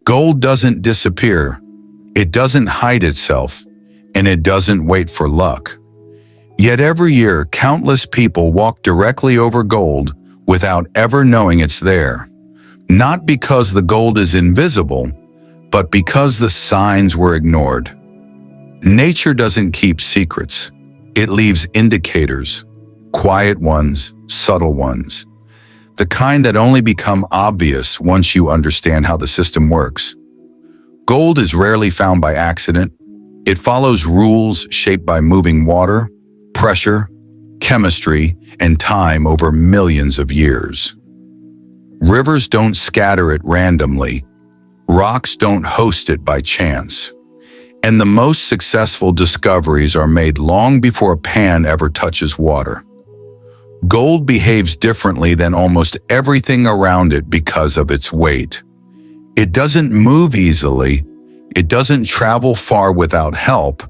Gold doesn't disappear, it doesn't hide itself, and it doesn't wait for luck. Yet every year, countless people walk directly over gold without ever knowing it's there. Not because the gold is invisible, but because the signs were ignored. Nature doesn't keep secrets. It leaves indicators, quiet ones, subtle ones, the kind that only become obvious once you understand how the system works. Gold is rarely found by accident. It follows rules shaped by moving water, pressure, chemistry, and time over millions of years. Rivers don't scatter it randomly. Rocks don't host it by chance. And the most successful discoveries are made long before a pan ever touches water. Gold behaves differently than almost everything around it because of its weight. It doesn't move easily, it doesn't travel far without help,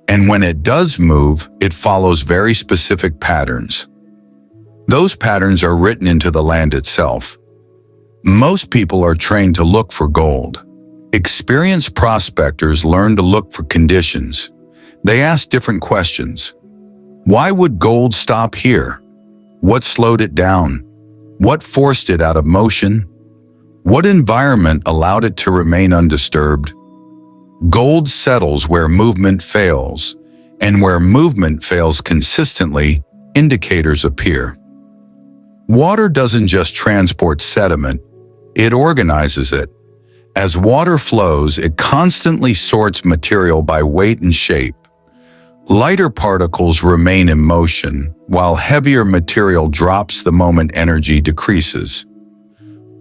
and when it does move, it follows very specific patterns. Those patterns are written into the land itself. Most people are trained to look for gold. Experienced prospectors learn to look for conditions. They ask different questions. Why would gold stop here? What slowed it down? What forced it out of motion? What environment allowed it to remain undisturbed? Gold settles where movement fails, and where movement fails consistently, indicators appear. Water doesn't just transport sediment, it organizes it. As water flows, it constantly sorts material by weight and shape. Lighter particles remain in motion, while heavier material drops the moment energy decreases.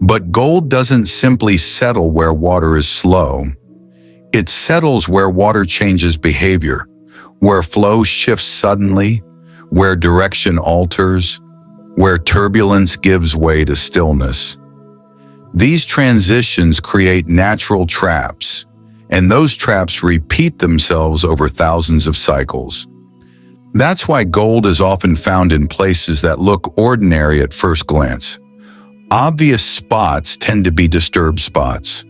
But gold doesn't simply settle where water is slow. It settles where water changes behavior, where flow shifts suddenly, where direction alters, where turbulence gives way to stillness. These transitions create natural traps, and those traps repeat themselves over thousands of cycles. That's why gold is often found in places that look ordinary at first glance. Obvious spots tend to be disturbed spots.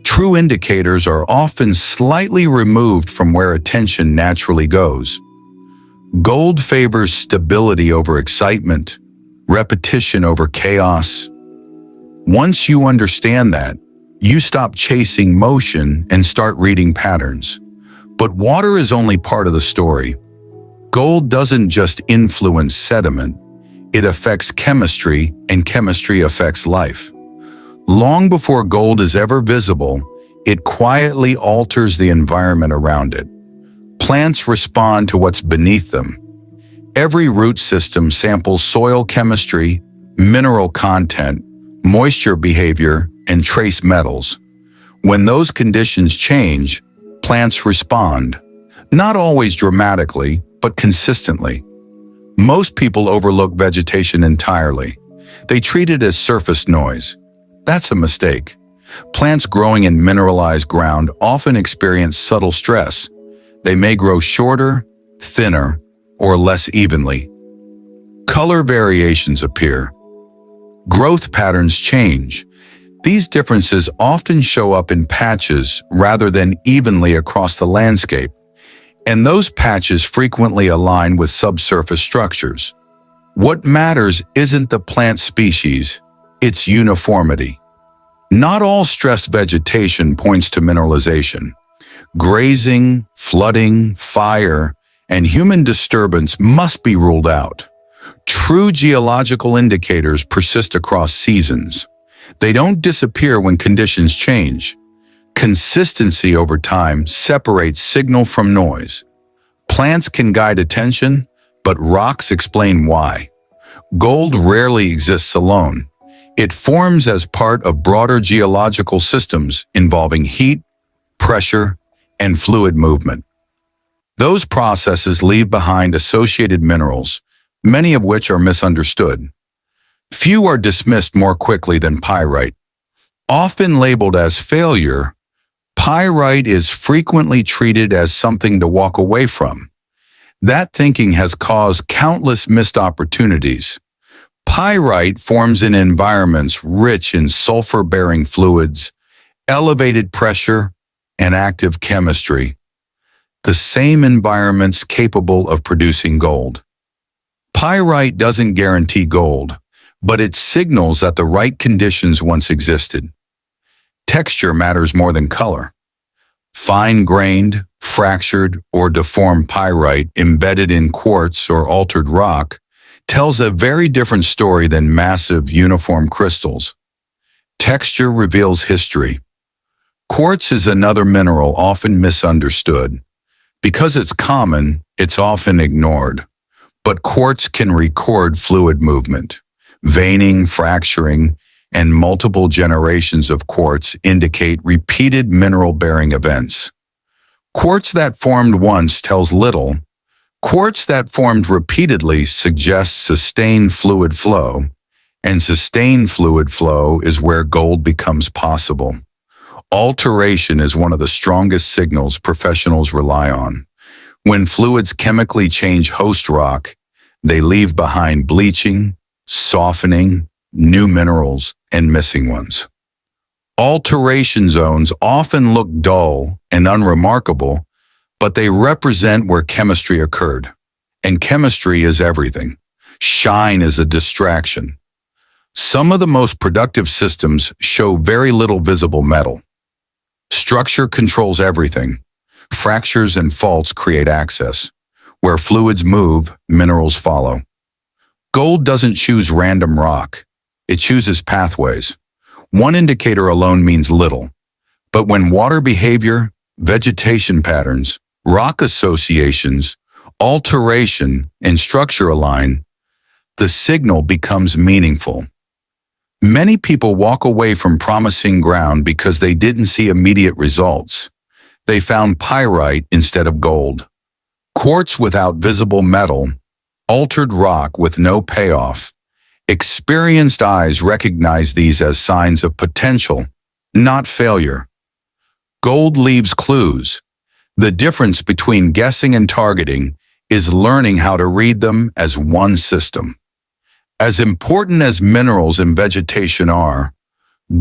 True indicators are often slightly removed from where attention naturally goes. Gold favors stability over excitement, repetition over chaos. Once you understand that, you stop chasing motion and start reading patterns. But water is only part of the story. Gold doesn't just influence sediment, it affects chemistry, and chemistry affects life. Long before gold is ever visible, it quietly alters the environment around it. Plants respond to what's beneath them. Every root system samples soil chemistry, mineral content, moisture behavior, and trace metals. When those conditions change, plants respond, not always dramatically, but consistently. Most people overlook vegetation entirely. They treat it as surface noise. That's a mistake. Plants growing in mineralized ground often experience subtle stress. They may grow shorter, thinner, or less evenly. Color variations appear. Growth patterns change. These differences often show up in patches rather than evenly across the landscape, and those patches frequently align with subsurface structures. What matters isn't the plant species, it's uniformity. Not all stressed vegetation points to mineralization. Grazing, flooding, fire, and human disturbance must be ruled out. True geological indicators persist across seasons. They don't disappear when conditions change. Consistency over time separates signal from noise. Plants can guide attention, but rocks explain why. Gold rarely exists alone. It forms as part of broader geological systems involving heat, pressure, and fluid movement. Those processes leave behind associated minerals, many of which are misunderstood. Few are dismissed more quickly than pyrite. Often labeled as failure, pyrite is frequently treated as something to walk away from. That thinking has caused countless missed opportunities. Pyrite forms in environments rich in sulfur-bearing fluids, elevated pressure, and active chemistry, the same environments capable of producing gold. Pyrite doesn't guarantee gold, but it signals that the right conditions once existed. Texture matters more than color. Fine-grained, fractured, or deformed pyrite embedded in quartz or altered rock tells a very different story than massive, uniform crystals. Texture reveals history. Quartz is another mineral often misunderstood. Because it's common, it's often ignored. But quartz can record fluid movement. Veining, fracturing, and multiple generations of quartz indicate repeated mineral-bearing events. Quartz that formed once tells little. Quartz that formed repeatedly suggests sustained fluid flow, and sustained fluid flow is where gold becomes possible. Alteration is one of the strongest signals professionals rely on. When fluids chemically change host rock, they leave behind bleaching, softening, new minerals, and missing ones. Alteration zones often look dull and unremarkable, but they represent where chemistry occurred. And chemistry is everything. Shine is a distraction. Some of the most productive systems show very little visible metal. Structure controls everything. Fractures and faults create access. Where fluids move, minerals follow. Gold doesn't choose random rock. It chooses pathways. One indicator alone means little. But when water behavior, vegetation patterns, rock associations, alteration, and structure align, the signal becomes meaningful. Many people walk away from promising ground because they didn't see immediate results. They found pyrite instead of gold, quartz without visible metal, altered rock with no payoff. Experienced eyes recognize these as signs of potential, not failure. Gold leaves clues. The difference between guessing and targeting is learning how to read them as one system. As important as minerals and vegetation are,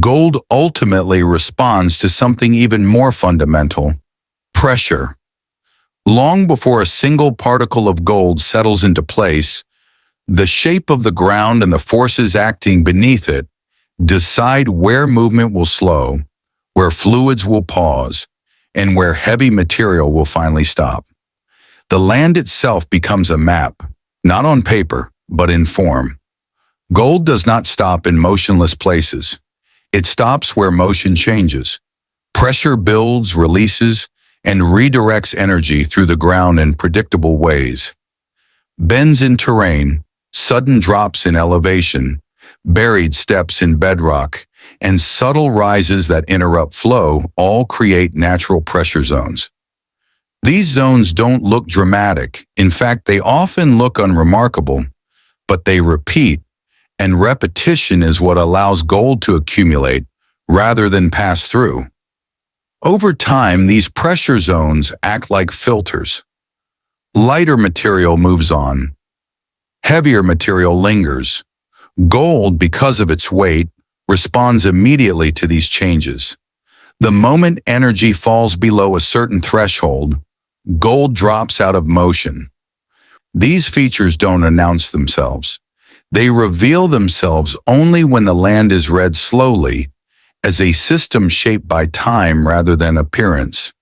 gold ultimately responds to something even more fundamental: pressure. Long before a single particle of gold settles into place, the shape of the ground and the forces acting beneath it decide where movement will slow, where fluids will pause, and where heavy material will finally stop. The land itself becomes a map, not on paper, but in form. Gold does not stop in motionless places. It stops where motion changes. Pressure builds, releases, and redirects energy through the ground in predictable ways. Bends in terrain, sudden drops in elevation, buried steps in bedrock, and subtle rises that interrupt flow all create natural pressure zones. These zones don't look dramatic. In fact, they often look unremarkable, but they repeat, and repetition is what allows gold to accumulate rather than pass through. Over time, these pressure zones act like filters. Lighter material moves on. Heavier material lingers. Gold, because of its weight, responds immediately to these changes. The moment energy falls below a certain threshold, gold drops out of motion. These features don't announce themselves. They reveal themselves only when the land is read slowly, as a system shaped by time rather than appearance.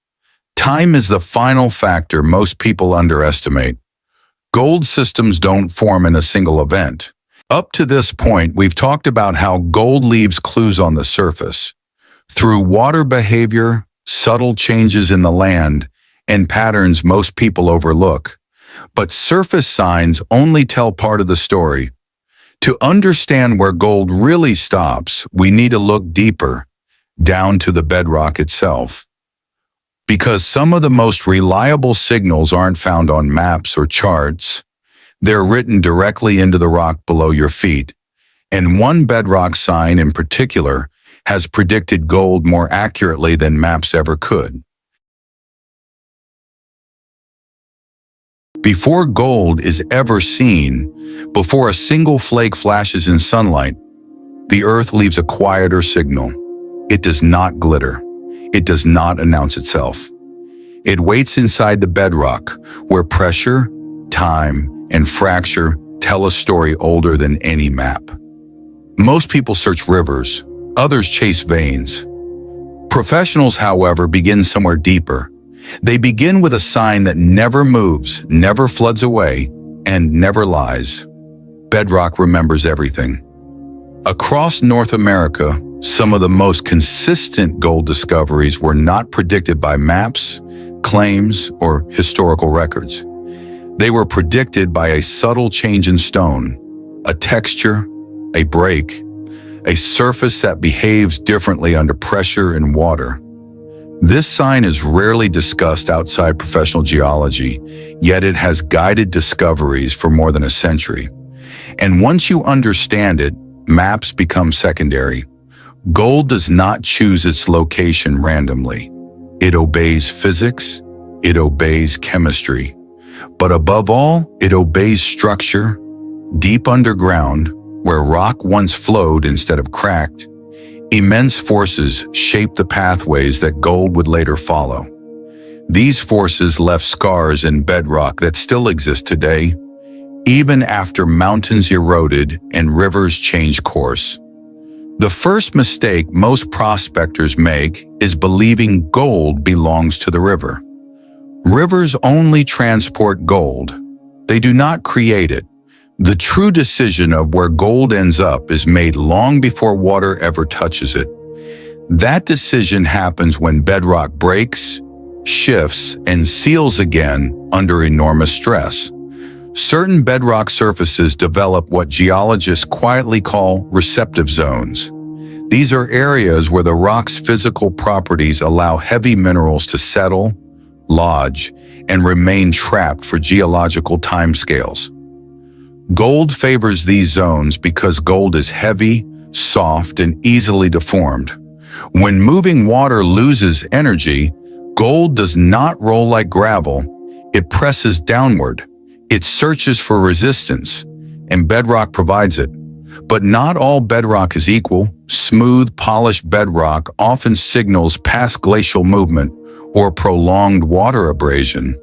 Time is the final factor most people underestimate. Gold systems don't form in a single event. Up to this point, we've talked about how gold leaves clues on the surface. Through water behavior, subtle changes in the land, and patterns most people overlook. But surface signs only tell part of the story. To understand where gold really stops, we need to look deeper, down to the bedrock itself. Because some of the most reliable signals aren't found on maps or charts. They're written directly into the rock below your feet. And one bedrock sign in particular has predicted gold more accurately than maps ever could. Before gold is ever seen, before a single flake flashes in sunlight, the earth leaves a quieter signal. It does not glitter. It does not announce itself. It waits inside the bedrock, where pressure, time, and fracture tell a story older than any map. Most people search rivers, others chase veins. Professionals, however, begin somewhere deeper. They begin with a sign that never moves, never floods away, and never lies. Bedrock remembers everything. Across North America, some of the most consistent gold discoveries were not predicted by maps, claims, or historical records. They were predicted by a subtle change in stone, a texture, a break, a surface that behaves differently under pressure and water. This sign is rarely discussed outside professional geology, yet it has guided discoveries for more than a century. And once you understand it, maps become secondary. Gold does not choose its location randomly. It obeys physics, it obeys chemistry. But above all, it obeys structure. Deep underground, where rock once flowed instead of cracked, immense forces shaped the pathways that gold would later follow. These forces left scars in bedrock that still exist today, even after mountains eroded and rivers changed course. The first mistake most prospectors make is believing gold belongs to the river. Rivers only transport gold. They do not create it. The true decision of where gold ends up is made long before water ever touches it. That decision happens when bedrock breaks, shifts, and seals again under enormous stress. Certain bedrock surfaces develop what geologists quietly call receptive zones. These are areas where the rock's physical properties allow heavy minerals to settle, lodge, and remain trapped for geological timescales. Gold favors these zones because gold is heavy, soft, and easily deformed. When moving water loses energy, gold does not roll like gravel. It presses downward. It searches for resistance, and bedrock provides it. But not all bedrock is equal. Smooth, polished bedrock often signals past glacial movement or prolonged water abrasion.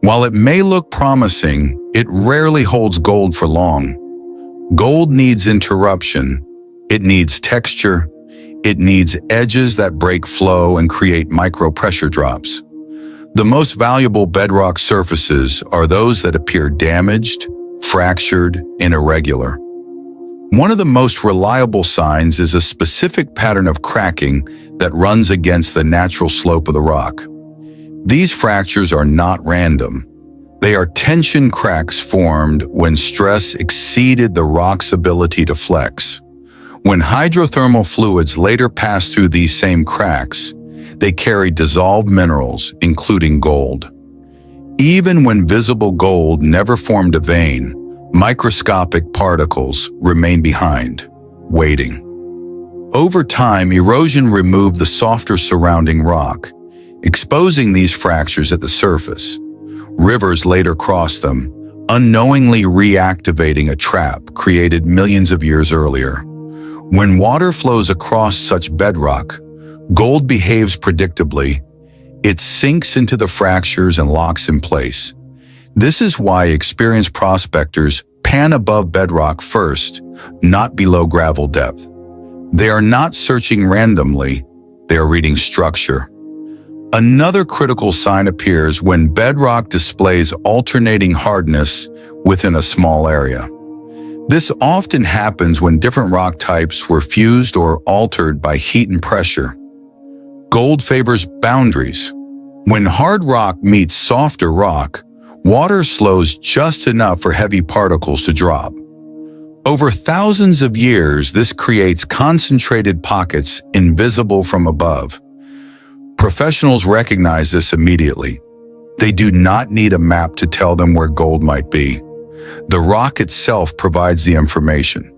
While it may look promising, it rarely holds gold for long. Gold needs interruption. It needs texture. It needs edges that break flow and create micro-pressure drops. The most valuable bedrock surfaces are those that appear damaged, fractured, and irregular. One of the most reliable signs is a specific pattern of cracking that runs against the natural slope of the rock. These fractures are not random. They are tension cracks formed when stress exceeded the rock's ability to flex. When hydrothermal fluids later pass through these same cracks, they carry dissolved minerals, including gold. Even when visible gold never formed a vein, microscopic particles remain behind, waiting. Over time, erosion removed the softer surrounding rock, exposing these fractures at the surface. Rivers later crossed them, unknowingly reactivating a trap created millions of years earlier. When water flows across such bedrock, gold behaves predictably. It sinks into the fractures and locks in place. This is why experienced prospectors pan above bedrock first, not below gravel depth. They are not searching randomly, they are reading structure. Another critical sign appears when bedrock displays alternating hardness within a small area. This often happens when different rock types were fused or altered by heat and pressure. Gold favors boundaries. When hard rock meets softer rock, water slows just enough for heavy particles to drop. Over thousands of years, this creates concentrated pockets invisible from above. Professionals recognize this immediately. They do not need a map to tell them where gold might be. The rock itself provides the information.